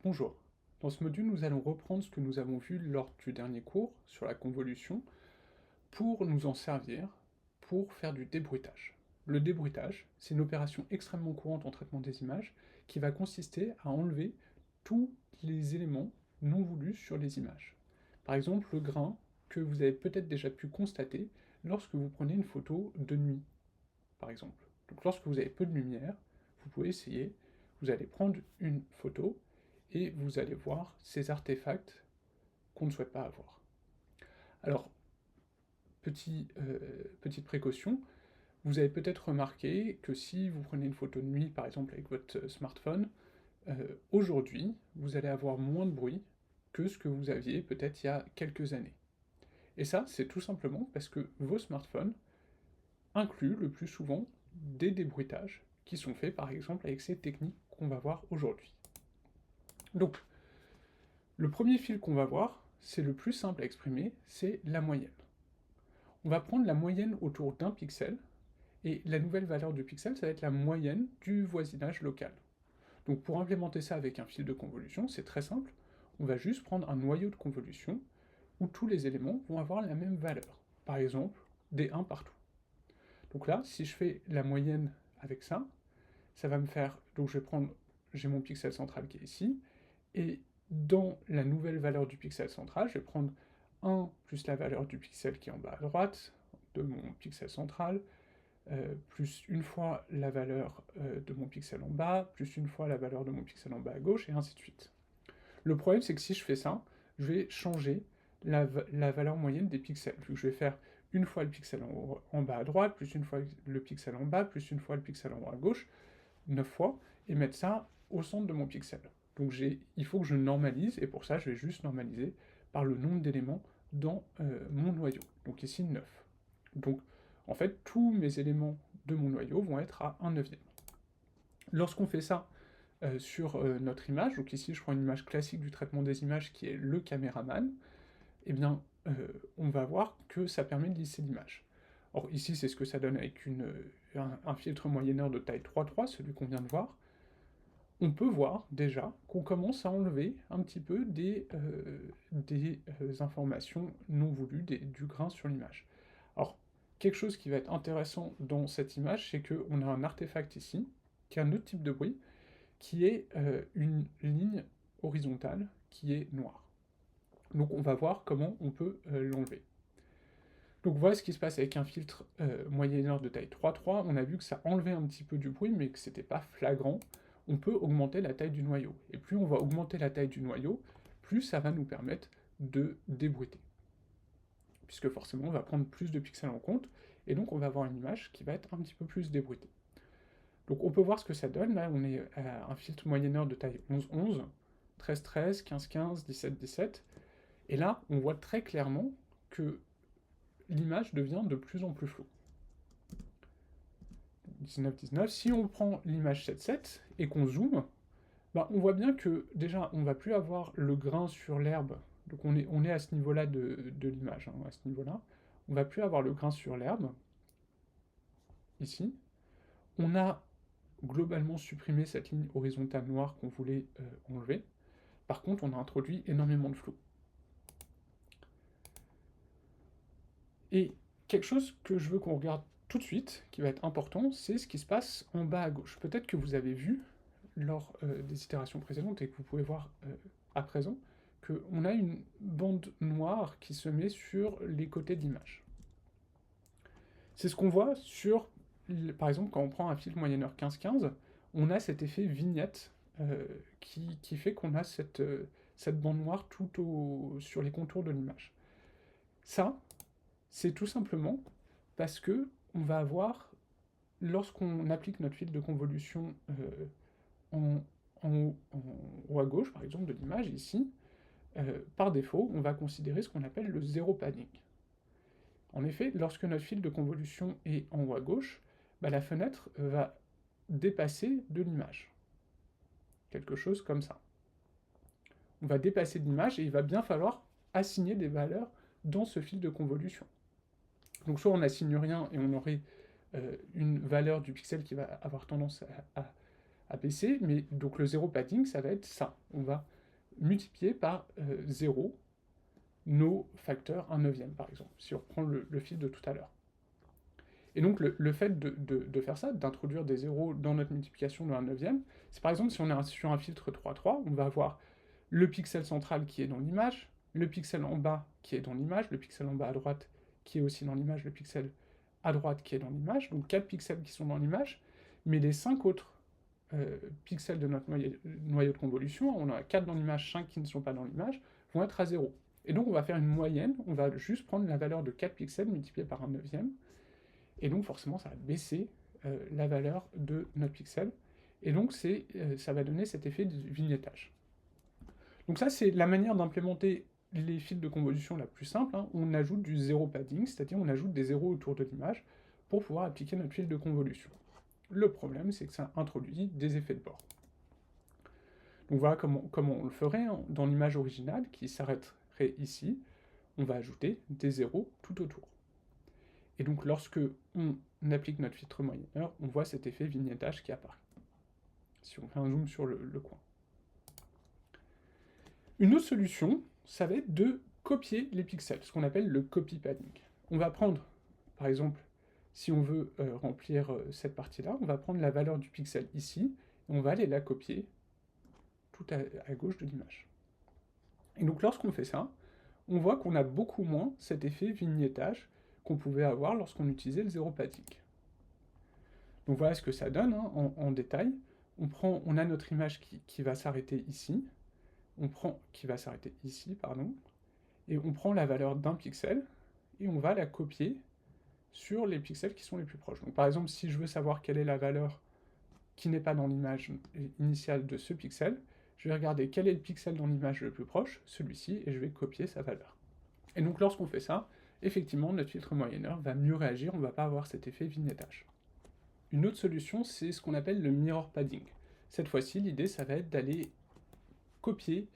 Bonjour. Dans ce module, nous allons reprendre ce que nous avons vu lors du dernier cours sur la convolution pour nous en servir pour faire du débruitage. Le débruitage, c'est une opération extrêmement courante en traitement des images qui va consister à enlever tous les éléments non voulus sur les images. Par exemple, le grain que vous avez peut-être déjà pu constater lorsque vous prenez une photo de nuit, par exemple. Donc lorsque vous avez peu de lumière, vous pouvez essayer, vous allez prendre une photo et vous allez voir ces artefacts qu'on ne souhaite pas avoir. Alors, petite précaution, vous avez peut-être remarqué que si vous prenez une photo de nuit, par exemple avec votre smartphone, aujourd'hui, vous allez avoir moins de bruit que ce que vous aviez peut-être il y a quelques années. Et ça, c'est tout simplement parce que vos smartphones incluent le plus souvent des débruitages qui sont faits par exemple avec ces techniques qu'on va voir aujourd'hui. Donc, le premier fil qu'on va voir, c'est le plus simple à exprimer, c'est la moyenne. On va prendre la moyenne autour d'un pixel, et la nouvelle valeur du pixel, ça va être la moyenne du voisinage local. Donc pour implémenter ça avec un fil de convolution, c'est très simple, on va juste prendre un noyau de convolution où tous les éléments vont avoir la même valeur. Par exemple, des 1 partout. Donc là, si je fais la moyenne avec ça, ça va me faire, donc je vais prendre, j'ai mon pixel central qui est ici, et dans la nouvelle valeur du pixel central, je vais prendre 1 plus la valeur du pixel qui est en bas à droite, de mon pixel central, plus une fois la valeur de mon pixel en bas, plus une fois la valeur de mon pixel en bas à gauche, et ainsi de suite. Le problème, c'est que si je fais ça, je vais changer la valeur moyenne des pixels, vu que je vais faire une fois le pixel en bas à droite, plus une fois le pixel en bas, plus une fois le pixel en haut à gauche, 9 fois, et mettre ça au centre de mon pixel. Donc il faut que je normalise, et pour ça, je vais juste normaliser par le nombre d'éléments dans mon noyau. Donc ici, 9. Donc, en fait, tous mes éléments de mon noyau vont être à 1/9. Lorsqu'on fait ça sur notre image, donc ici, je prends une image classique du traitement des images qui est le caméraman, eh bien, on va voir que ça permet de lisser l'image. Or, ici, c'est ce que ça donne avec un filtre moyenneur de taille 3.3, celui qu'on vient de voir. On peut voir déjà qu'on commence à enlever un petit peu des informations non voulues, du grain sur l'image. Alors, quelque chose qui va être intéressant dans cette image, c'est qu'on a un artefact ici, qui a un autre type de bruit, qui est une ligne horizontale qui est noire. Donc on va voir comment on peut l'enlever. Donc voilà ce qui se passe avec un filtre moyenneur de taille 3.3. On a vu que ça enlevait un petit peu du bruit, mais que c'était pas flagrant. On peut augmenter la taille du noyau. Et plus on va augmenter la taille du noyau, plus ça va nous permettre de débruiter. Puisque forcément, on va prendre plus de pixels en compte, et donc on va avoir une image qui va être un petit peu plus débruitée. Donc on peut voir ce que ça donne. Là, on est à un filtre moyenneur de taille 11.11, 13.13, 15.15, 17.17. Et là, on voit très clairement que l'image devient de plus en plus floue. 19.19, si on prend l'image 7.7 et qu'on zoome, bah on voit bien que déjà on va plus avoir le grain sur l'herbe, donc on est à ce niveau-là de l'image, hein, à ce niveau-là, on va plus avoir le grain sur l'herbe, ici, on a globalement supprimé cette ligne horizontale noire qu'on voulait enlever, par contre on a introduit énormément de flou. Et quelque chose que je veux qu'on regarde tout de suite, qui va être important, c'est ce qui se passe en bas à gauche. Peut-être que vous avez vu, lors des itérations précédentes, et que vous pouvez voir à présent, qu'on a une bande noire qui se met sur les côtés de l'image. C'est ce qu'on voit sur, par exemple, quand on prend un film moyenneur 15-15, on a cet effet vignette qui fait qu'on a cette bande noire sur les contours de l'image. Ça, c'est tout simplement parce que on va avoir, lorsqu'on applique notre fil de convolution en haut à gauche, par exemple, de l'image, ici, par défaut, on va considérer ce qu'on appelle le zéro padding. En effet, lorsque notre fil de convolution est en haut à gauche, bah, la fenêtre va dépasser de l'image. Quelque chose comme ça. On va dépasser de l'image et il va bien falloir assigner des valeurs dans ce fil de convolution. Donc soit on n'assigne rien et on aurait une valeur du pixel qui va avoir tendance à baisser, mais donc le zéro padding, ça va être ça. On va multiplier par 0 nos facteurs 1/9, par exemple, si on reprend le fil de tout à l'heure. Et donc le fait de faire ça, d'introduire des zéros dans notre multiplication de 1/9, c'est par exemple si on est sur un filtre 3-3, on va avoir le pixel central qui est dans l'image, le pixel en bas qui est dans l'image, le pixel en bas à droite qui est aussi dans l'image, le pixel à droite qui est dans l'image, donc 4 pixels qui sont dans l'image, mais les 5 autres pixels de notre noyau de convolution, on a 4 dans l'image, 5 qui ne sont pas dans l'image, vont être à 0. Et donc on va faire une moyenne, on va juste prendre la valeur de 4 pixels multipliée par 1/9, et donc forcément ça va baisser la valeur de notre pixel, et donc ça va donner cet effet de vignettage. Donc ça c'est la manière d'implémenter les fils de convolution la plus simple, hein. On ajoute du zéro padding, c'est-à-dire on ajoute des zéros autour de l'image pour pouvoir appliquer notre fil de convolution. Le problème c'est que ça introduit des effets de bord. Donc voilà comment on le ferait, hein. Dans l'image originale qui s'arrêterait ici, on va ajouter des zéros tout autour. Et donc lorsque on applique notre filtre moyenneur, on voit cet effet vignettage qui apparaît. Si on fait un zoom sur le coin. Une autre solution, ça va être de copier les pixels, ce qu'on appelle le copy padding. On va prendre, par exemple, si on veut remplir cette partie-là, on va prendre la valeur du pixel ici, et on va aller la copier tout à gauche de l'image. Et donc lorsqu'on fait ça, on voit qu'on a beaucoup moins cet effet vignettage qu'on pouvait avoir lorsqu'on utilisait le zéro padding. Donc voilà ce que ça donne, hein, en détail. On a notre image qui va s'arrêter ici, et on prend la valeur d'un pixel, et on va la copier sur les pixels qui sont les plus proches. Donc par exemple, si je veux savoir quelle est la valeur qui n'est pas dans l'image initiale de ce pixel, je vais regarder quel est le pixel dans l'image le plus proche, celui-ci, et je vais copier sa valeur. Et donc lorsqu'on fait ça, effectivement, notre filtre moyenneur va mieux réagir, on ne va pas avoir cet effet vignettage. Une autre solution, c'est ce qu'on appelle le mirror padding. Cette fois-ci, l'idée, ça va être d'aller copier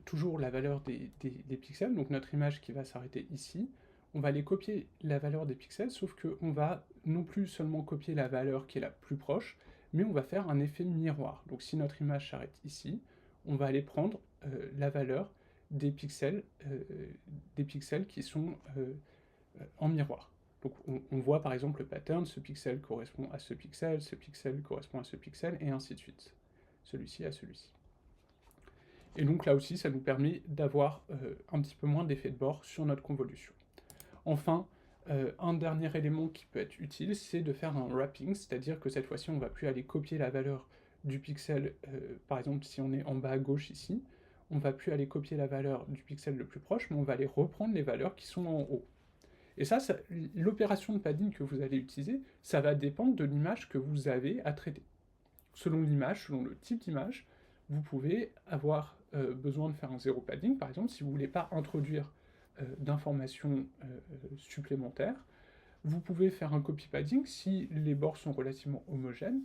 toujours la valeur des pixels, donc notre image qui va s'arrêter ici, on va aller copier la valeur des pixels, sauf qu'on va non plus seulement copier la valeur qui est la plus proche, mais on va faire un effet miroir. Donc si notre image s'arrête ici, on va aller prendre la valeur des pixels qui sont en miroir. Donc on voit par exemple le pattern, ce pixel correspond à ce pixel correspond à ce pixel, et ainsi de suite. Celui-ci à celui-ci. Et donc là aussi, ça nous permet d'avoir un petit peu moins d'effet de bord sur notre convolution. Enfin, un dernier élément qui peut être utile, c'est de faire un wrapping, c'est-à-dire que cette fois-ci, on ne va plus aller copier la valeur du pixel, par exemple si on est en bas à gauche ici, on ne va plus aller copier la valeur du pixel le plus proche, mais on va aller reprendre les valeurs qui sont en haut. Et ça l'opération de padding que vous allez utiliser, ça va dépendre de l'image que vous avez à traiter. Selon l'image, selon le type d'image, vous pouvez avoir besoin de faire un zéro padding, par exemple, si vous ne voulez pas introduire d'informations supplémentaires. Vous pouvez faire un copy padding si les bords sont relativement homogènes.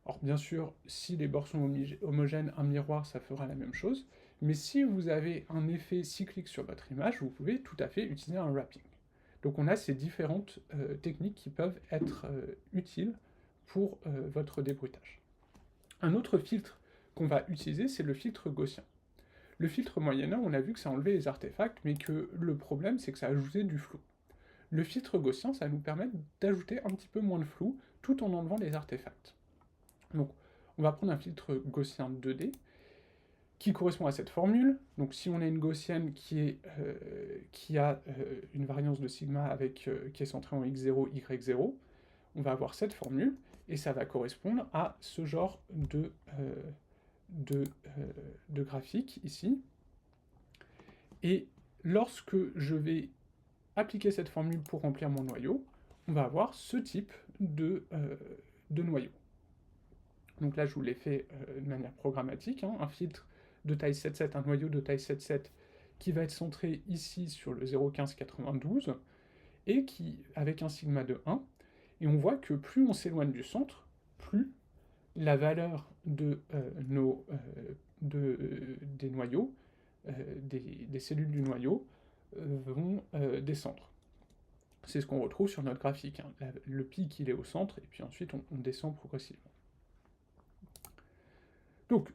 Alors bien sûr, si les bords sont homogènes, un miroir, ça fera la même chose. Mais si vous avez un effet cyclique sur votre image, vous pouvez tout à fait utiliser un wrapping. Donc on a ces différentes techniques qui peuvent être utiles pour votre débruitage. Un autre filtre qu'on va utiliser, c'est le filtre gaussien. Le filtre moyenneur, on a vu que ça enlevait les artefacts, mais que le problème, c'est que ça ajoutait du flou. Le filtre gaussien, ça va nous permettre d'ajouter un petit peu moins de flou, tout en enlevant les artefacts. Donc, on va prendre un filtre gaussien 2D, qui correspond à cette formule. Donc si on a une gaussienne qui a une variance de sigma qui est centrée en x0, y0, on va avoir cette formule, et ça va correspondre à ce genre de graphique ici. Et lorsque je vais appliquer cette formule pour remplir mon noyau, on va avoir ce type de noyau. Donc là, je vous l'ai fait de manière programmatique, hein, un filtre de taille 7,7, un noyau de taille 7,7 qui va être centré ici sur le 0,1592, et avec un sigma de 1, et on voit que plus on s'éloigne du centre, plus la valeur des noyaux, des cellules du noyau, vont descendre. C'est ce qu'on retrouve sur notre graphique, hein. Le pic, il est au centre, et puis ensuite on descend progressivement. Donc,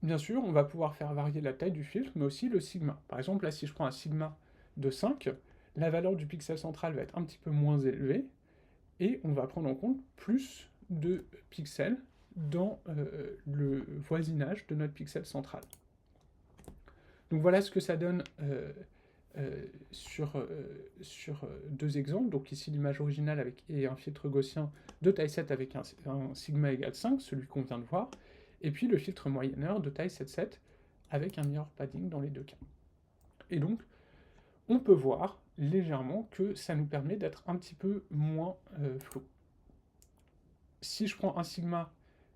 bien sûr, on va pouvoir faire varier la taille du filtre, mais aussi le sigma. Par exemple, là, si je prends un sigma de 5, la valeur du pixel central va être un petit peu moins élevée, et on va prendre en compte plus de pixels dans le voisinage de notre pixel central. Donc voilà ce que ça donne sur deux exemples. Donc ici l'image originale et un filtre gaussien de taille 7 avec un sigma égale 5, celui qu'on vient de voir, et puis le filtre moyenneur de taille 7,7 avec un mirror padding dans les deux cas. Et donc, on peut voir légèrement que ça nous permet d'être un petit peu moins flou. Si je prends un sigma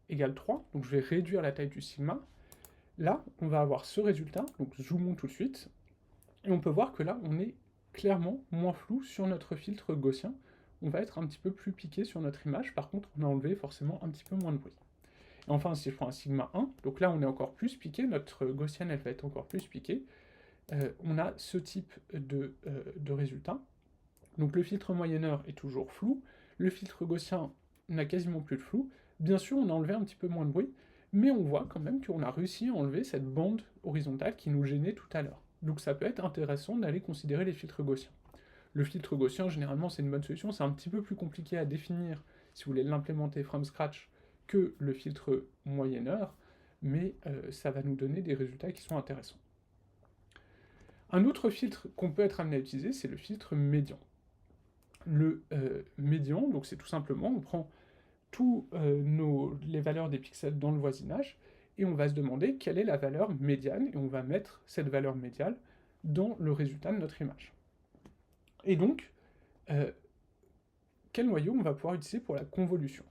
égale 3, donc je vais réduire la taille du sigma, là, on va avoir ce résultat, donc zoomons tout de suite, et on peut voir que là, on est clairement moins flou sur notre filtre gaussien. On va être un petit peu plus piqué sur notre image, par contre, on a enlevé forcément un petit peu moins de bruit. Et enfin, si je prends un sigma 1, donc là, on est encore plus piqué, notre gaussienne, elle va être encore plus piquée, on a ce type de résultat. Donc le filtre moyenneur est toujours flou, le filtre gaussien n'a quasiment plus de flou. Bien sûr, on a enlevé un petit peu moins de bruit, mais on voit quand même qu'on a réussi à enlever cette bande horizontale qui nous gênait tout à l'heure. Donc ça peut être intéressant d'aller considérer les filtres gaussiens. Le filtre gaussien, généralement, c'est une bonne solution. C'est un petit peu plus compliqué à définir si vous voulez l'implémenter from scratch que le filtre moyenneur, mais ça va nous donner des résultats qui sont intéressants. Un autre filtre qu'on peut être amené à utiliser, c'est le filtre médian. Le médian, donc c'est tout simplement, on prend toutes les valeurs des pixels dans le voisinage, et on va se demander quelle est la valeur médiane, et on va mettre cette valeur médiane dans le résultat de notre image. Et donc, quel noyau on va pouvoir utiliser pour la convolution?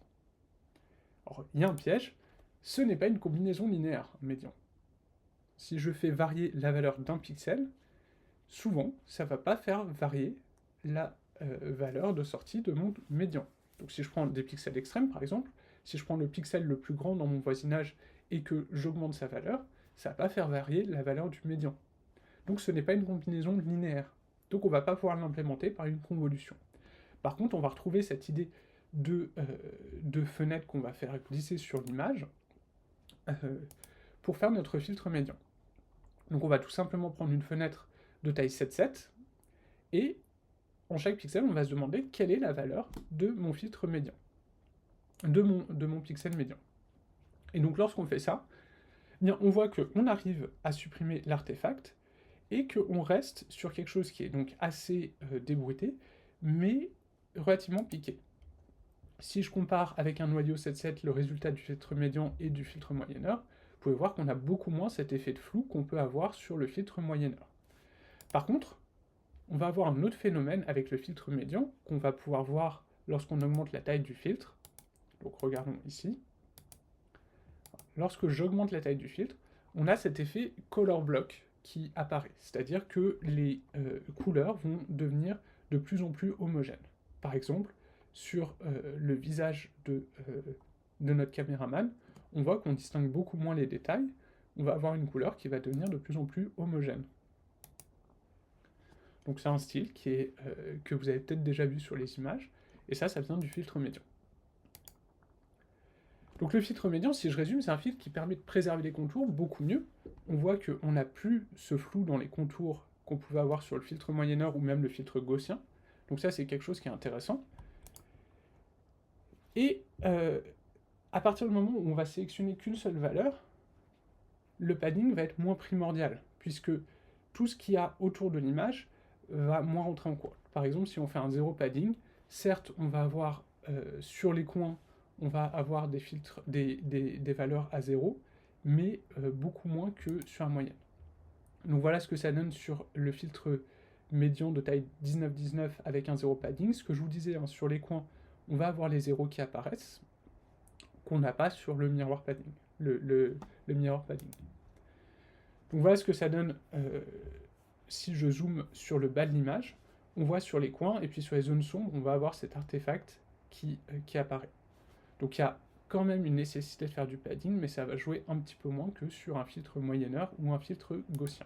Alors, il y a un piège, ce n'est pas une combinaison linéaire, médian. Si je fais varier la valeur d'un pixel, souvent, ça ne va pas faire varier la valeur de sortie de mon médian. Donc si je prends des pixels extrêmes, par exemple, si je prends le pixel le plus grand dans mon voisinage et que j'augmente sa valeur, ça ne va pas faire varier la valeur du médian. Donc ce n'est pas une combinaison linéaire. Donc on ne va pas pouvoir l'implémenter par une convolution. Par contre, on va retrouver cette idée de fenêtre qu'on va faire glisser sur l'image pour faire notre filtre médian. Donc on va tout simplement prendre une fenêtre de taille 7,7 et en chaque pixel, on va se demander quelle est la valeur de mon filtre médian, de mon pixel médian. Et donc lorsqu'on fait ça, eh bien, on voit qu'on arrive à supprimer l'artefact et qu'on reste sur quelque chose qui est donc assez débruité, mais relativement piqué. Si je compare avec un noyau 7,7 le résultat du filtre médian et du filtre moyenneur, vous pouvez voir qu'on a beaucoup moins cet effet de flou qu'on peut avoir sur le filtre moyenneur. Par contre, on va avoir un autre phénomène avec le filtre médian qu'on va pouvoir voir lorsqu'on augmente la taille du filtre. Donc regardons ici. Lorsque j'augmente la taille du filtre, on a cet effet color block qui apparaît, c'est-à-dire que les couleurs vont devenir de plus en plus homogènes. Par exemple, sur le visage de notre caméraman, on voit qu'on distingue beaucoup moins les détails, on va avoir une couleur qui va devenir de plus en plus homogène. Donc c'est un style que vous avez peut-être déjà vu sur les images, et ça vient du filtre médian. Donc le filtre médian, si je résume, c'est un filtre qui permet de préserver les contours beaucoup mieux. On voit qu'on n'a plus ce flou dans les contours qu'on pouvait avoir sur le filtre moyenneur ou même le filtre gaussien. Donc ça, c'est quelque chose qui est intéressant. Et à partir du moment où on va sélectionner qu'une seule valeur, le padding va être moins primordial, puisque tout ce qu'il y a autour de l'image va moins rentrer en compte. Par exemple, si on fait un zéro padding, certes, on va avoir sur les coins, on va avoir des filtres, des valeurs à 0, mais beaucoup moins que sur la moyenne. Donc voilà ce que ça donne sur le filtre médian de taille 19-19 avec un 0 padding. Ce que je vous disais, hein, sur les coins, on va avoir les zéros qui apparaissent, qu'on n'a pas sur le miroir padding, le mirror padding. Donc voilà ce que ça donne si je zoome sur le bas de l'image. On voit sur les coins, et puis sur les zones sombres, on va avoir cet artefact qui apparaît. Donc il y a quand même une nécessité de faire du padding, mais ça va jouer un petit peu moins que sur un filtre moyenneur ou un filtre gaussien.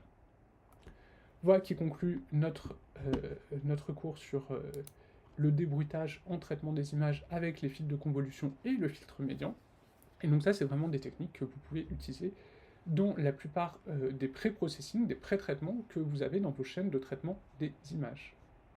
Voilà qui conclut notre cours sur le débruitage en traitement des images avec les filtres de convolution et le filtre médian. Et donc ça, c'est vraiment des techniques que vous pouvez utiliser dont la plupart des pré-processing, des pré-traitements que vous avez dans vos chaînes de traitement des images.